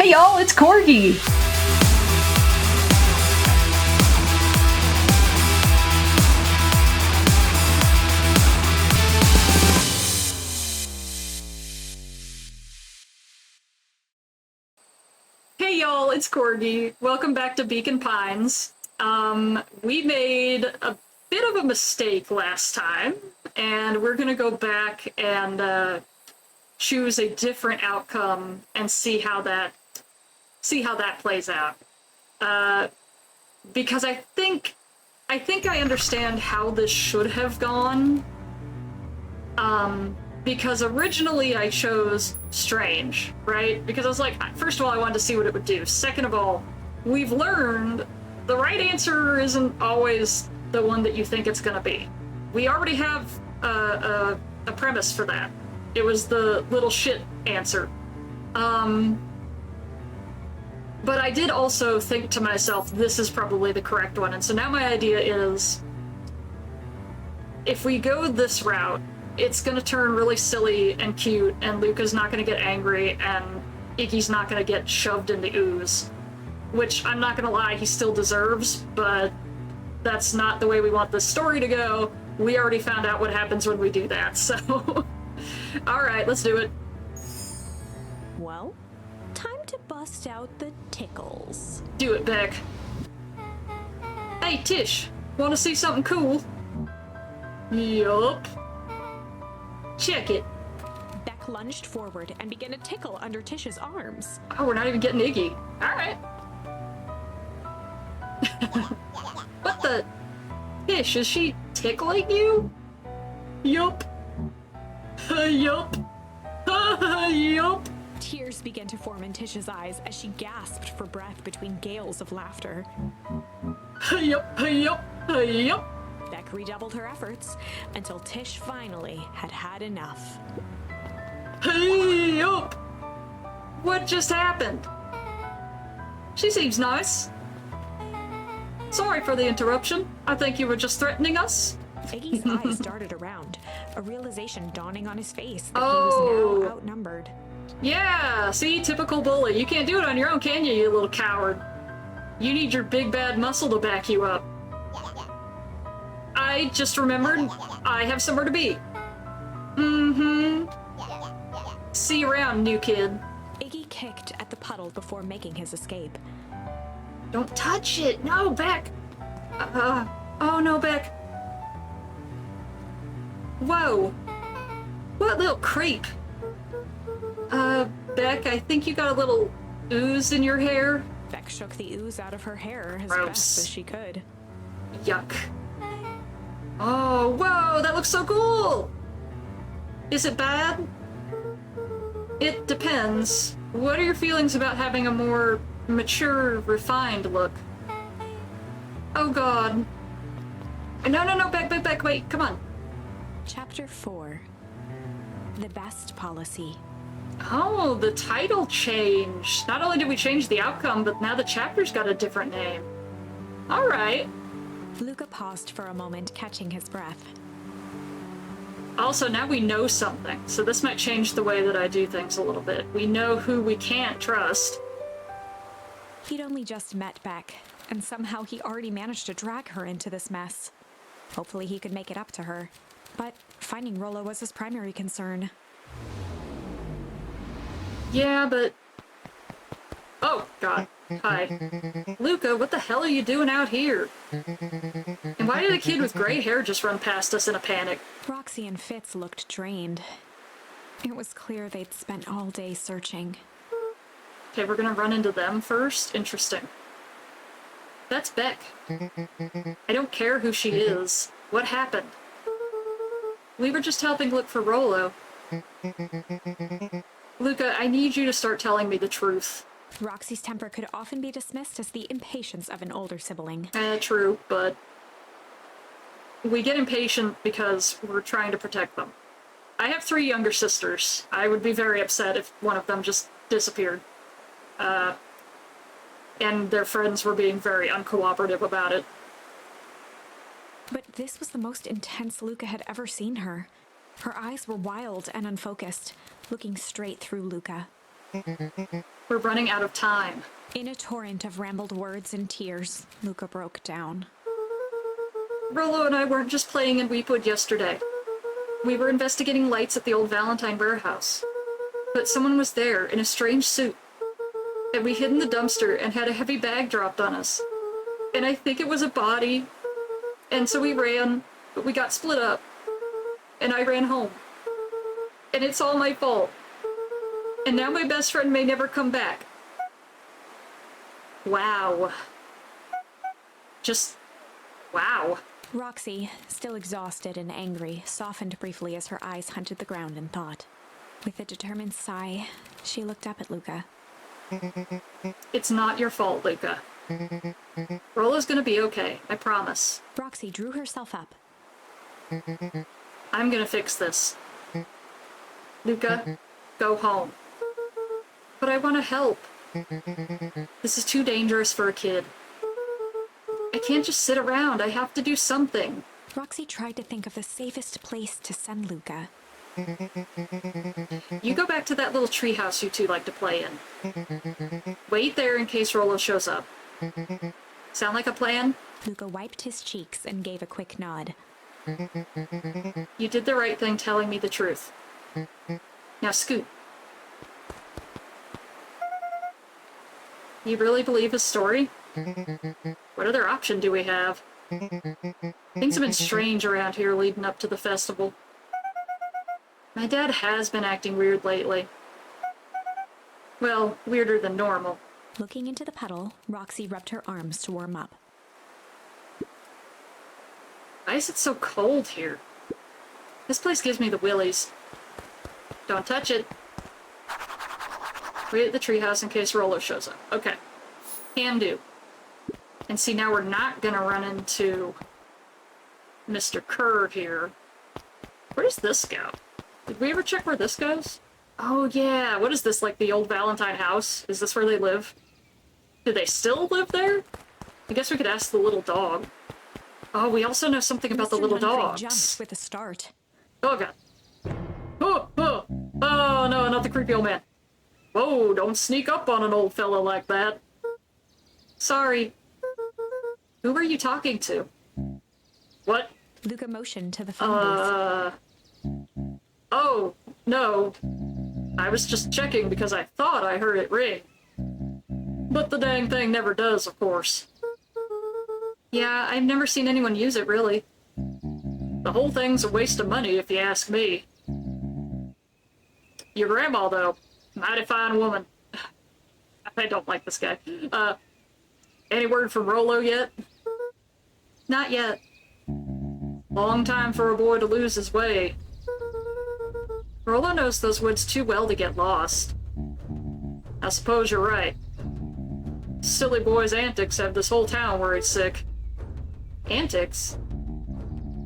Hey y'all, it's Corgi! Hey y'all, it's Corgi. Welcome back to Beacon Pines. We made a bit of a mistake last time, and we're gonna go back and choose a different outcome and see how that plays out. Because I think I understand how this should have gone. Because originally I chose strange, right? Because I was like, first of all, I wanted to see what it would do. Second of all, we've learned the right answer isn't always the one that you think it's gonna be. We already have a premise for that. It was the little shit answer. But I did also think to myself, this is probably the correct one. And so now my idea is, if we go this route, it's gonna turn really silly and cute, and Luca's not gonna get angry, and Iggy's not gonna get shoved in the ooze. Which, I'm not gonna lie, he still deserves, but that's not the way we want this story to go. We already found out what happens when we do that, so... Alright, let's do it. Well, time to bust out the tickles. Do it, Beck. Hey, Tish, wanna see something cool? Yup. Check it. Beck lunged forward and began to tickle under Tish's arms. Oh, we're not even getting Iggy. Alright. What the? Tish, is she tickling you? Yup. Yup. Yup. Tears began to form in Tish's eyes as she gasped for breath between gales of laughter. Yup. Yup. Yup. Beck redoubled her efforts until Tish finally had enough. Hey up! What just happened? She seems nice. Sorry for the interruption. I think you were just threatening us. Iggy's eyes darted around, a realization dawning on his face that he was now outnumbered. Yeah, see, typical bully. You can't do it on your own, can you little coward? You need your big bad muscle to back you up. I just remembered I have somewhere to be. Mm-hmm. See you around, new kid. Iggy kicked at the puddle before making his escape. Don't touch it! No, Beck! Oh no, Beck. Whoa. What little creep. Beck, I think you got a little ooze in your hair. Beck shook the ooze out of her hair as Gross. best as she could. Yuck. Oh, whoa, that looks so cool! Is it bad? It depends. What are your feelings about having a more mature, refined look? Oh god. No, Beck, wait, come on. Chapter 4. The Best Policy. Oh, the title changed. Not only did we change the outcome, but now the chapter's got a different name. Alright. Luca paused for a moment, catching his breath. Also, now we know something, so this might change the way that I do things a little bit. We know who we can't trust. He'd only just met Beck, and somehow he already managed to drag her into this mess. Hopefully he could make it up to her. But finding Rollo was his primary concern. Yeah, but... Oh, God. Hi. Luca, what the hell are you doing out here? And why did a kid with gray hair just run past us in a panic? Roxy and Fitz looked drained. It was clear they'd spent all day searching. Okay, we're gonna run into them first? Interesting. That's Beck. I don't care who she is. What happened? We were just helping look for Rollo. Luca, I need you to start telling me the truth. Roxy's temper could often be dismissed as the impatience of an older sibling. True, but we get impatient because we're trying to protect them. I have 3 younger sisters. I would be very upset if one of them just disappeared. And their friends were being very uncooperative about it. But this was the most intense Luca had ever seen her. Her eyes were wild and unfocused, looking straight through Luca. We're running out of time. In a torrent of rambled words and tears, Luca broke down. Rollo and I weren't just playing in Weepwood yesterday. We were investigating lights at the old Valentine warehouse. But someone was there in a strange suit. And we hid in the dumpster and had a heavy bag dropped on us. And I think it was a body. And so we ran, but we got split up. And I ran home. And it's all my fault. And now my best friend may never come back. Wow. Just... wow. Roxy, still exhausted and angry, softened briefly as her eyes hunted the ground in thought. With a determined sigh, she looked up at Luca. It's not your fault, Luca. Rollo's gonna be okay, I promise. Roxy drew herself up. I'm gonna fix this. Luca, go home. But I want to help. This is too dangerous for a kid. I can't just sit around. I have to do something. Roxy tried to think of the safest place to send Luca. You go back to that little treehouse you two like to play in. Wait there in case Rollo shows up. Sound like a plan? Luca wiped his cheeks and gave a quick nod. You did the right thing telling me the truth. Now scoot. You really believe his story? What other option do we have? Things have been strange around here leading up to the festival. My dad has been acting weird lately. Well, weirder than normal. Looking into the puddle, Roxy rubbed her arms to warm up. Why is it so cold here? This place gives me the willies. Don't touch it. Wait at the treehouse in case Rollo shows up. Okay. Can do. And see, now we're not gonna run into Mr. Kerr here. Where does this go? Did we ever check where this goes? Oh yeah, what is this, like the old Valentine house? Is this where they live? Do they still live there? I guess we could ask the little dog. Oh, we also know something about the little dogs. Jumped with a start. Oh god. Oh, oh, oh no, not the creepy old man. Whoa, don't sneak up on an old fella like that. Sorry. Who were you talking to? What? Luca motioned to the phone booth. Oh, no. I was just checking because I thought I heard it ring. But the dang thing never does, of course. Yeah, I've never seen anyone use it, really. The whole thing's a waste of money, if you ask me. Your grandma, though, mighty fine woman. I don't like this guy. Any word from Rollo yet? Not yet. Long time for a boy to lose his way. Rollo knows those woods too well to get lost. I suppose you're right. Silly boy's antics have this whole town worried sick. Antics?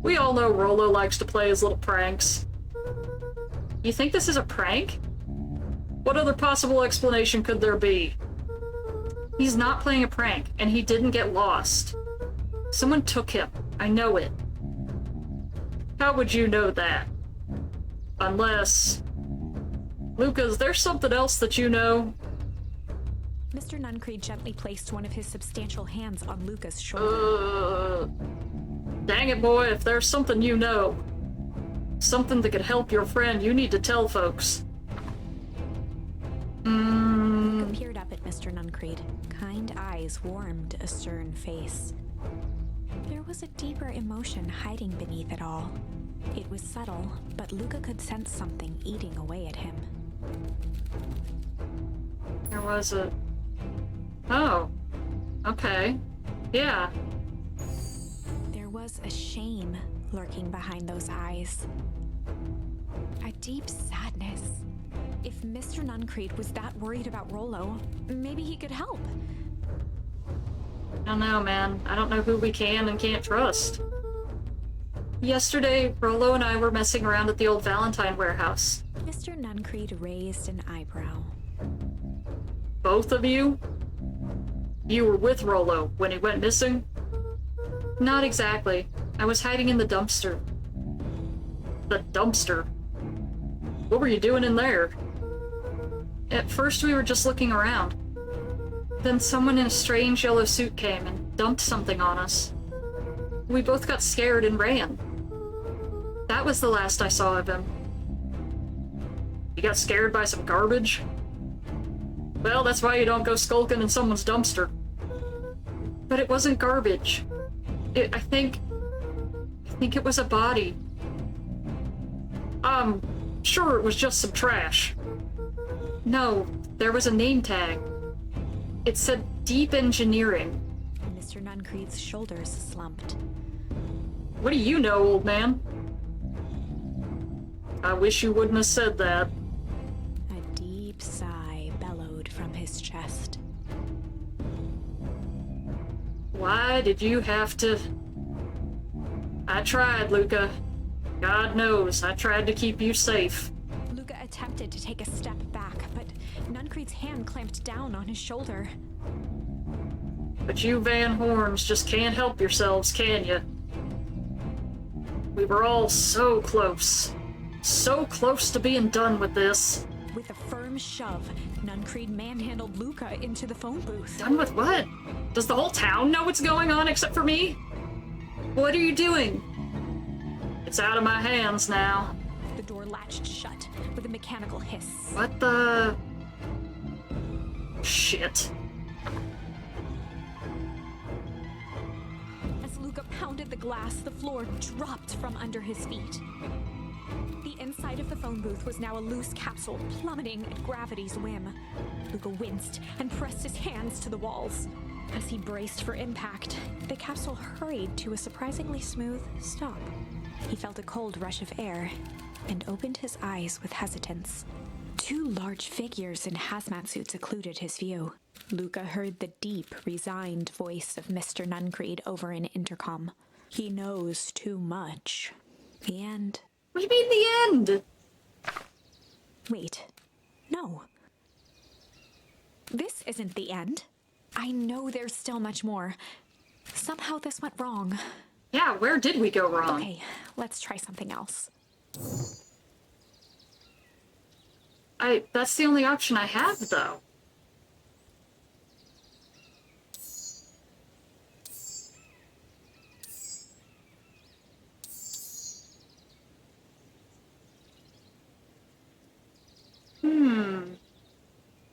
We all know Rollo likes to play his little pranks. You think this is a prank? What other possible explanation could there be? He's not playing a prank, and he didn't get lost. Someone took him. I know it. How would you know that? Unless... Lucas, there's something else that you know? Mr. Nuncreed gently placed one of his substantial hands on Luca's shoulder. Dang it, boy, if there's something you know, something that could help your friend, you need to tell folks. Luca peered up at Mr. Nuncreed. Kind eyes warmed a stern face. There was a deeper emotion hiding beneath it all. It was subtle, but Luca could sense something eating away at him. There was a... Oh. Okay. Yeah. There was a shame lurking behind those eyes. A deep sadness. If Mr. Nuncreed was that worried about Rollo, maybe he could help. I don't know, man. I don't know who we can and can't trust. Yesterday, Rollo and I were messing around at the old Valentine warehouse. Mr. Nuncreed raised an eyebrow. Both of you? You were with Rollo when he went missing? Not exactly. I was hiding in the dumpster. The dumpster? What were you doing in there? At first we were just looking around. Then someone in a strange yellow suit came and dumped something on us. We both got scared and ran. That was the last I saw of him. You got scared by some garbage? Well, that's why you don't go skulking in someone's dumpster. But it wasn't garbage. I think it was a body. Sure, it was just some trash. No, there was a name tag. It said Deep Engineering. Mr. Nuncreed's shoulders slumped. What do you know, old man? I wish you wouldn't have said that. A deep sigh bellowed from his chest. Why did you have to... I tried, Luca. God knows, I tried to keep you safe. Luca attempted to take a step back, but Nuncreed's hand clamped down on his shoulder. But you Van Horns just can't help yourselves, can you? We were all so close. So close to being done with this. With a firm shove, Nuncreed manhandled Luca into the phone booth. Done with what? Does the whole town know what's going on except for me? What are you doing? It's out of my hands now. The door latched shut with a mechanical hiss. What the... Shit. As Luca pounded the glass, the floor dropped from under his feet. The inside of the phone booth was now a loose capsule plummeting at gravity's whim. Luca winced and pressed his hands to the walls. As he braced for impact, the capsule hurried to a surprisingly smooth stop. He felt a cold rush of air and opened his eyes with hesitance. Two large figures in hazmat suits occluded his view. Luca heard the deep, resigned voice of Mr. Nuncreed over an intercom. He knows too much. The end. What do you mean the end? Wait. No. This isn't the end. I know there's still much more. Somehow this went wrong. Yeah, where did we go wrong? Okay, let's try something else. That's the only option I have, though.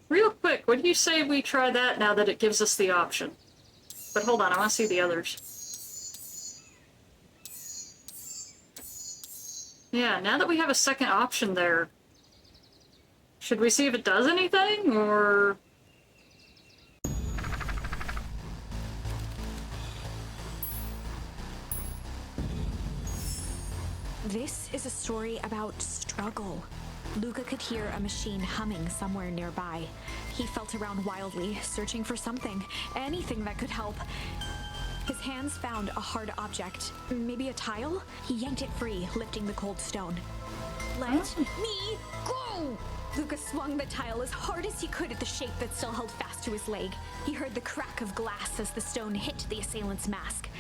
Real quick, what do you say we try that now that it gives us the option? But hold on, I want to see the others. Yeah, now that we have a second option there, should we see if it does anything, or... This is a story about struggle. Luca could hear a machine humming somewhere nearby. He felt around wildly, searching for something, anything that could help. His hands found a hard object, maybe a tile? He yanked it free, lifting the cold stone. Let me go! Luca swung the tile as hard as he could at the shape that still held fast to his leg. He heard the crack of glass as the stone hit the assailant's mask.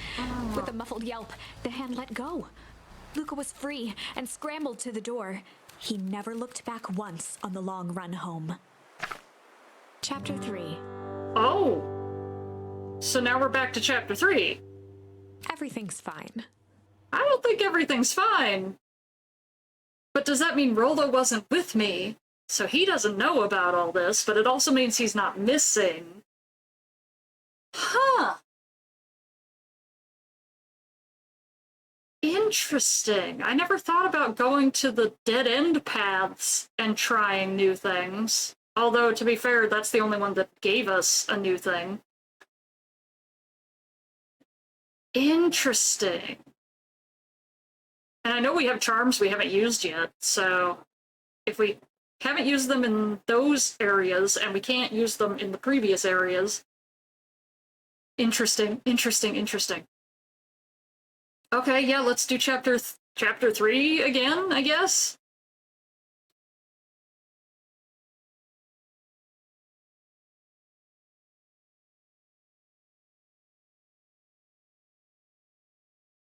With a muffled yelp, the hand let go. Luca was free and scrambled to the door. He never looked back once on the long run home. Chapter 3. Oh! So now we're back to Chapter 3. Everything's fine. I don't think everything's fine. But does that mean Rollo wasn't with me? So he doesn't know about all this, but it also means he's not missing. Huh. Interesting. I never thought about going to the dead-end paths and trying new things. Although, to be fair, that's the only one that gave us a new thing. Interesting. And I know we have charms we haven't used yet, so if we haven't used them in those areas and we can't use them in the previous areas... Interesting, interesting, interesting. Okay, yeah, let's do chapter 3 again, I guess.